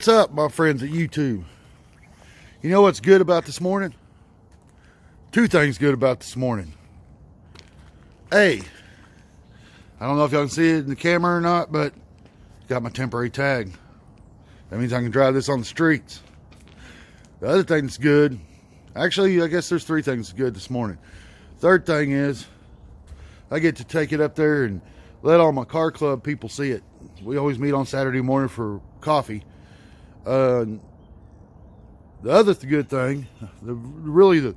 What's up, my friends at YouTube? You know what's good about this morning? Two things good about this morning. A, I don't know if y'all can see it in the camera or not, but got my temporary tag. That means I can drive this on the streets. The other thing that's good, actually, I guess there's three things that's good this morning. Third thing is, I get to take it up there and let all my car club people see it. We always meet on Saturday morning for coffee. The other good thing, the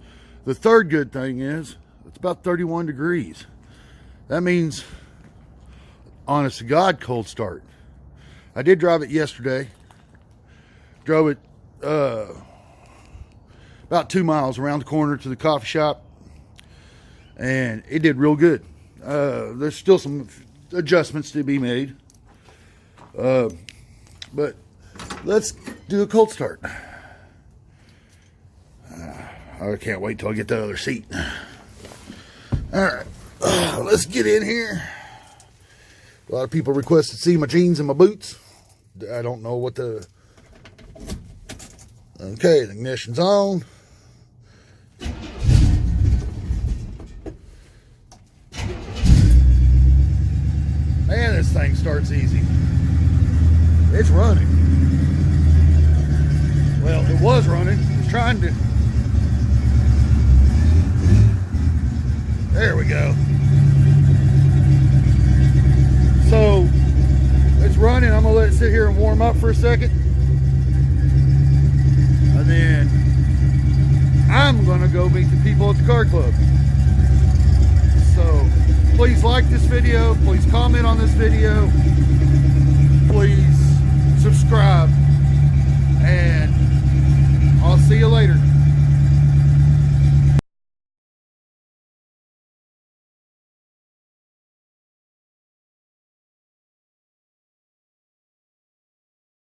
third good thing is, it's about 31 degrees. That means, honest to God, cold start. I did drive it yesterday. Drove it about 2 miles around the corner to the coffee shop, and it did real good. There's still some adjustments to be made, but let's do a cold start. I can't wait till I get the other seat. All right, let's get in here. A lot of people requested to see my jeans and my boots. I don't know what the... Okay, the ignition's on. Man, this thing starts easy. It's running. Well, it was running. It was trying to. There we go. So, it's running. I'm going to let it sit here and warm up for a second. And then, I'm going to go meet the people at the car club. So, please like this video. Please comment on this video.